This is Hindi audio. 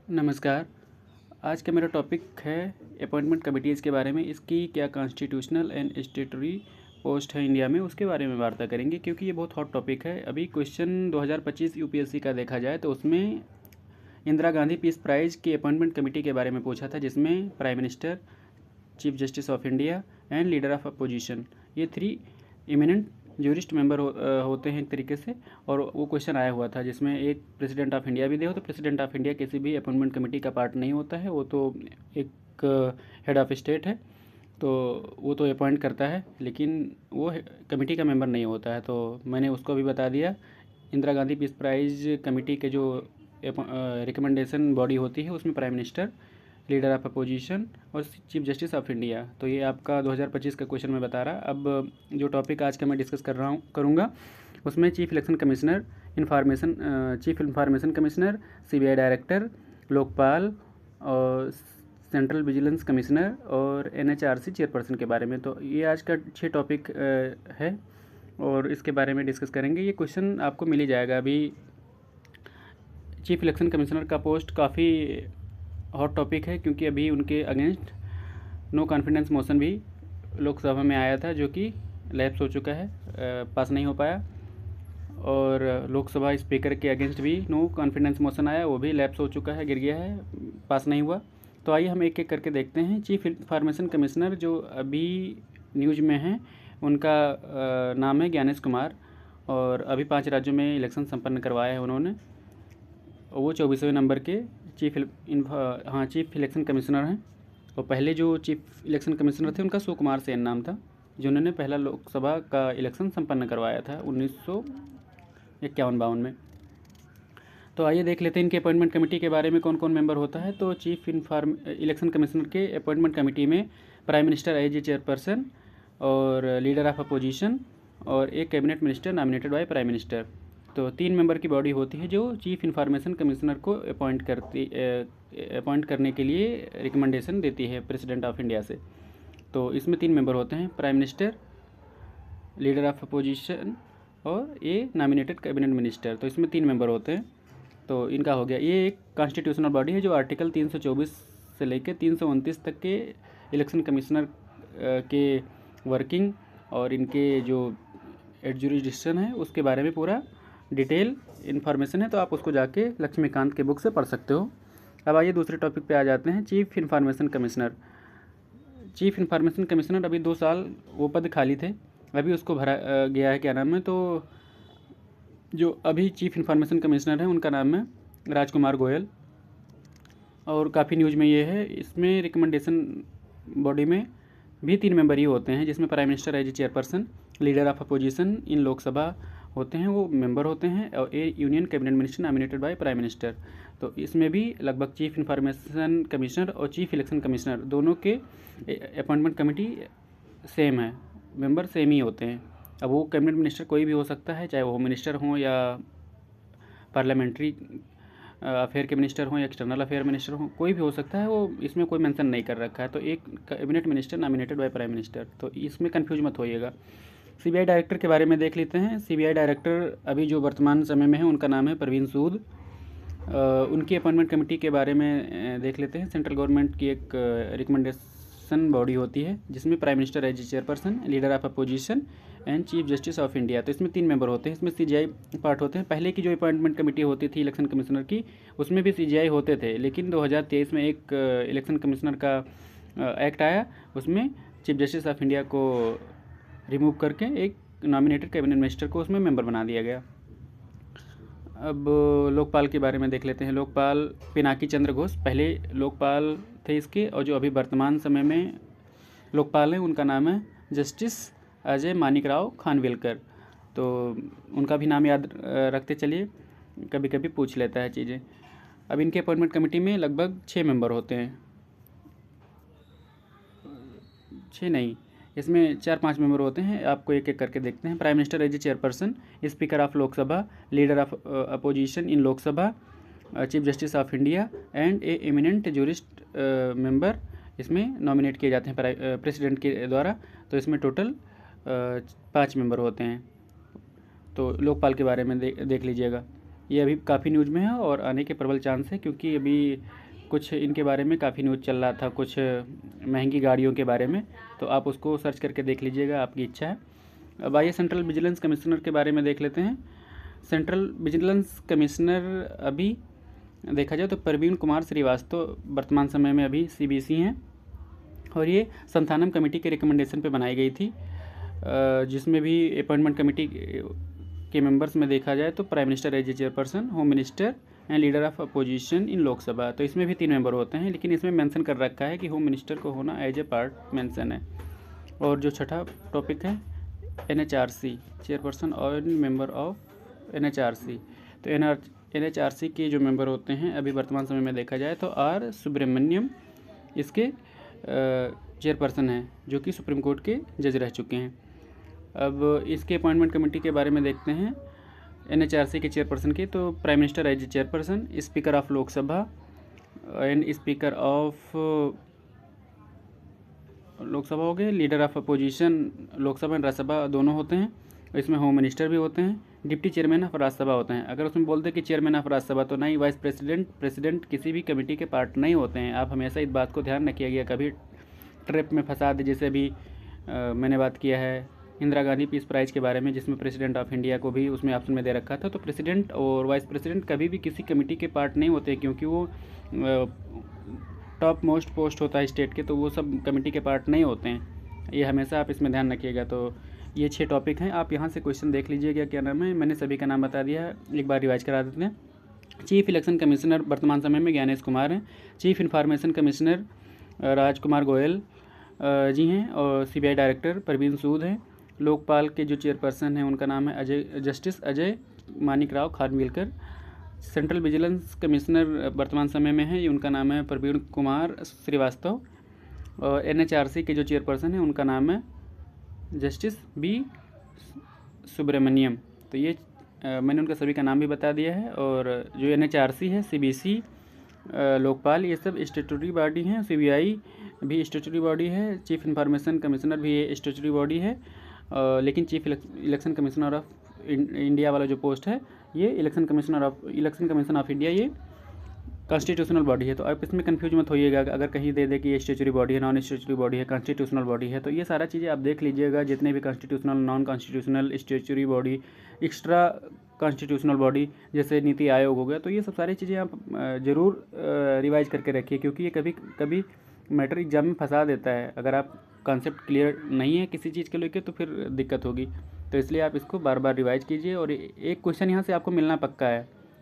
नमस्कार। आज का मेरा टॉपिक है अपॉइंटमेंट कमिटीज़ के बारे में। इसकी क्या कॉन्स्टिट्यूशनल एंड स्टैट्यूटरी पोस्ट है इंडिया में, उसके बारे में वार्ता करेंगे, क्योंकि ये बहुत हॉट टॉपिक है। अभी क्वेश्चन 2025 यूपीएससी का देखा जाए तो उसमें इंदिरा गांधी पीस प्राइज़ की अपॉइंटमेंट कमेटी के बारे में पूछा था, जिसमें prime minister, chief justice of India and leader of opposition, ये 3 इमिनेंट ज्यूरिस्ट मेंबर होते हैं एक तरीके से। और वो क्वेश्चन आया हुआ था जिसमें एक प्रेसिडेंट ऑफ इंडिया भी दे हो, तो प्रेसिडेंट ऑफ इंडिया किसी भी अपॉइंटमेंट कमेटी का पार्ट नहीं होता है, वो तो एक हेड ऑफ स्टेट है, तो वो तो अपॉइंट करता है, लेकिन वो कमेटी का मेंबर नहीं होता है। तो मैंने उसको भी बता दिया। Indira Gandhi peace prize committee के जो रिकमेंडेशन बॉडी होती है उसमें prime minister, leader of opposition और चीफ जस्टिस ऑफ इंडिया। तो ये आपका 2025 का क्वेश्चन मैं बता रहा। अब जो टॉपिक आज का मैं डिस्कस करूँगा उसमें chief election commissioner, chief information commissioner, CBI director, Lokpal और सेंट्रल विजिलेंस कमिश्नर और एनएचआरसी चेयरपर्सन के बारे में। तो ये आज का 6 टॉपिक है और इसके बारे में डिस्कस करेंगे। ये क्वेश्चन आपको मिल ही जाएगा। अभी चीफ इलेक्शन कमिश्नर का पोस्ट काफ़ी हॉट टॉपिक है, क्योंकि अभी उनके अगेंस्ट नो कॉन्फिडेंस मोशन भी लोकसभा में आया था, जो कि लैप्स हो चुका है, पास नहीं हो पाया। और लोकसभा स्पीकर के अगेंस्ट भी नो कॉन्फिडेंस मोशन आया, वो भी लैप्स हो चुका है, गिर गया है, पास नहीं हुआ। तो आइए हम एक एक करके देखते हैं। चीफ इंफॉर्मेशन कमिश्नर जो अभी न्यूज में हैं, उनका नाम है ज्ञानेश कुमार, और अभी 5 राज्यों में इलेक्शन संपन्न करवाया है उन्होंने। वो 24वें नंबर के चीफ इलेक्शन कमिश्नर हैं। और पहले जो चीफ इलेक्शन कमिश्नर थे उनका सुकुमार सेन नाम था, जिन्होंने पहला लोकसभा का इलेक्शन संपन्न करवाया था 1951-52 में। तो आइए देख लेते हैं इनके अपॉइंटमेंट कमेटी के बारे में कौन कौन मेंबर होता है। तो चीफ इलेक्शन कमिश्नर के अपॉइंटमेंट कमेटी में prime minister as a chairperson और लीडर ऑफ अपोजिशन और एक cabinet minister nominated by prime minister. तो 3 मेंबर की बॉडी होती है जो चीफ इंफॉर्मेशन कमिश्नर को अपॉइंट करने के लिए रिकमेंडेशन देती है प्रेसिडेंट ऑफ इंडिया से। तो इसमें 3 मेंबर होते हैं, prime minister, leader of opposition और ये नॉमिनेटेड कैबिनेट मिनिस्टर। तो इसमें 3 मेंबर होते हैं। तो इनका हो गया। ये एक कॉन्स्टिट्यूशनल बॉडी है जो आर्टिकल 324 से लेकर 329 तक के इलेक्शन कमिश्नर के वर्किंग और इनके जो एडजुरिडिक्शन है उसके बारे में पूरा डिटेल इन्फॉर्मेशन है, तो आप उसको जाके लक्ष्मीकांत के बुक से पढ़ सकते हो। अब आइए दूसरे टॉपिक पे आ जाते हैं। चीफ इन्फॉर्मेशन कमिश्नर अभी 2 साल वो पद खाली थे, अभी उसको भरा गया है। क्या नाम है? तो जो अभी चीफ इन्फॉर्मेशन कमिश्नर है उनका नाम है राजकुमार गोयल, और काफ़ी न्यूज़ में ये है। इसमें रिकमेंडेशन बॉडी में भी 3 मेंबर ही होते हैं, जिसमें prime minister as a chairperson, leader of opposition in Lok Sabha होते हैं, वो मेंबर होते हैं, और a union cabinet minister nominated by prime minister. तो इसमें भी लगभग चीफ इन्फॉर्मेशन कमिश्नर और चीफ इलेक्शन कमिश्नर दोनों के अपॉइंटमेंट कमेटी सेम है, मेंबर सेम ही होते हैं। अब वो कैबिनेट मिनिस्टर कोई भी हो सकता है, चाहे वो होम मिनिस्टर हों या पार्लियामेंट्री अफेयर के मिनिस्टर हों या एक्सटर्नल अफेयर मिनिस्टर हों, कोई भी हो सकता है, वो इसमें कोई मेंशन नहीं कर रखा है। तो एक cabinet minister nominated by prime minister, तो इसमें कन्फ्यूज मत होइएगा। सीबीआई डायरेक्टर के बारे में देख लेते हैं। सीबीआई डायरेक्टर अभी जो वर्तमान समय में है उनका नाम है परवीन सूद। उनकी अपॉइंटमेंट कमेटी के बारे में देख लेते हैं। सेंट्रल गवर्नमेंट की एक रिकमेंडेशन बॉडी होती है, जिसमें prime minister as chairperson, leader of opposition and chief justice of India. तो इसमें 3 मेंबर होते हैं। इसमें सीजीआई पार्ट होते हैं। पहले की जो अपॉइंटमेंट कमेटी होती थी इलेक्शन कमिश्नर की, उसमें भी सीजीआई होते थे, लेकिन 2023 में एक इलेक्शन कमिश्नर का एक्ट आया, उसमें चीफ जस्टिस ऑफ इंडिया को रिमूव करके एक नॉमिनेटेड कैबिनेट मिनिस्टर को उसमें मेंबर बना दिया गया। अब लोकपाल के बारे में देख लेते हैं। लोकपाल पिनाकी चंद्र घोष पहले लोकपाल थे इसके, और जो अभी वर्तमान समय में लोकपाल हैं उनका नाम है जस्टिस अजय मानिकराव खानविलकर। तो उनका भी नाम याद रखते चलिए, कभी कभी पूछ लेता है चीज़ें। अब इनके अपॉइंटमेंट कमेटी में लगभग 6 मेंबर होते हैं, 6 नहीं, इसमें 4-5 मेंबर होते हैं। आपको एक एक करके देखते हैं। Prime minister as a chairperson, speaker of Lok Sabha, leader of opposition in Lok Sabha, chief justice of India and a eminent jurist member इसमें नॉमिनेट किए जाते हैं प्रेसिडेंट के द्वारा। तो इसमें टोटल 5 मेंबर होते हैं। तो लोकपाल के बारे में देख लीजिएगा। ये अभी काफ़ी न्यूज़ में है और आने के प्रबल चांस है, क्योंकि अभी कुछ इनके बारे में काफ़ी न्यूज़ चल रहा था, कुछ महंगी गाड़ियों के बारे में, तो आप उसको सर्च करके देख लीजिएगा, आपकी इच्छा है। अब आइए सेंट्रल विजिलेंस कमिश्नर के बारे में देख लेते हैं। सेंट्रल विजिलेंस कमिश्नर अभी देखा जाए तो प्रवीण कुमार श्रीवास्तव वर्तमान समय में अभी CBC हैं, और ये संथानम कमेटी के रिकमेंडेशन पे बनाई गई थी, जिसमें भी अपॉइंटमेंट कमेटी के मेंबर्स में देखा जाए तो prime minister as a chairperson, home minister and leader of opposition in Lok Sabha, तो इसमें भी 3 मेंबर होते हैं, लेकिन इसमें मेंशन कर रखा है कि होम मिनिस्टर को होना एज ए पार्ट मेंशन है। और जो छठा टॉपिक है NHRC, चेयरपर्सन और मेंबर ऑफ NHRC, तो NHRC के जो मेंबर होते हैं अभी वर्तमान समय में देखा जाए तो R सुब्रमण्यम इसके चेयरपर्सन हैं, जो कि सुप्रीम कोर्ट के जज रह चुके हैं। अब इसके अपॉइंटमेंट कमेटी के बारे में देखते हैं NHRC के चेयरपर्सन की, तो prime minister as a chairperson, speaker of Lok Sabha and speaker of Lok Sabha हो गए, leader of opposition Lok Sabha and Rajya Sabha दोनों होते हैं, इसमें होम मिनिस्टर भी होते हैं, डिप्टी चेयरमैन ऑफ राज्यसभा होते हैं। अगर उसमें बोलते कि चेयरमैन ऑफ राज्यसभा, तो नहीं, वाइस प्रेसिडेंट किसी भी कमेटी के पार्ट नहीं होते हैं। आप हमेशा इस बात को ध्यान रखिएगा, कभी ट्रिप में फंसा दे, जैसे अभी मैंने बात किया है इंदिरा गांधी पीस प्राइज़ के बारे में, जिसमें प्रेसिडेंट ऑफ इंडिया को भी उसमें ऑप्शन में दे रखा था। तो प्रेसिडेंट और वाइस प्रेसिडेंट कभी भी किसी कमेटी के पार्ट नहीं होते, क्योंकि वो टॉप मोस्ट पोस्ट होता है स्टेट के, तो वो सब कमेटी के पार्ट नहीं होते हैं। ये हमेशा आप इसमें ध्यान रखिएगा। तो ये 6 टॉपिक हैं, आप यहाँ से क्वेश्चन देख लीजिएगा क्या नाम है, मैंने सभी का नाम बता दिया है, एक बार रिवाइज करा देते हैं। चीफ इलेक्शन कमिश्नर वर्तमान समय में ज्ञानेश कुमार हैं। चीफ इंफॉर्मेशन कमिश्नर राजकुमार गोयल जी हैं, और CBI डायरेक्टर परवीन सूद हैं। लोकपाल के जो चेयरपर्सन हैं उनका नाम है justice Ajay Manik Rao Khanwilkar. Central vigilance commissioner वर्तमान समय में है, उनका नाम है प्रवीण कुमार श्रीवास्तव। और NHRC के जो चेयरपर्सन हैं उनका नाम है जस्टिस B सुब्रमण्यम। तो ये मैंने उनका सभी का नाम भी बता दिया है। और जो NHRC है, CBC, लोकपाल, ये सब स्टेटूटरी बॉडी हैं। CBI भी स्टेटूटरी बॉडी है। चीफ इंफॉर्मेशन कमिश्नर भी ये स्टेटूटरी बॉडी है, लेकिन chief election commissioner of India वाला जो पोस्ट है, ये इलेक्शन कमीशन ऑफ इंडिया, ये कॉन्स्टिट्यूशनल बॉडी है। तो आप इसमें कंफ्यूज मत होइएगा, अगर कहीं दे दे कि ये स्टेचुरी बॉडी है, नॉन स्टेचुरी बॉडी है, कॉन्स्टिट्यूशनल बॉडी है, तो ये सारा चीज़ें आप देख लीजिएगा। जितने भी constitutional, non constitutional, statutory body, extra constitutional body, जैसे नीति आयोग हो गया, तो ये सब सारी चीज़ें आप ज़रूर रिवाइज करके रखिए, क्योंकि ये कभी कभी मैटर एग्जाम में फंसा देता है। अगर आप कॉन्सेप्ट क्लियर नहीं है किसी चीज़ के लेके, तो फिर दिक्कत होगी। तो इसलिए आप इसको बार बार रिवाइज कीजिए, और एक क्वेश्चन यहाँ से आपको मिलना पक्का है।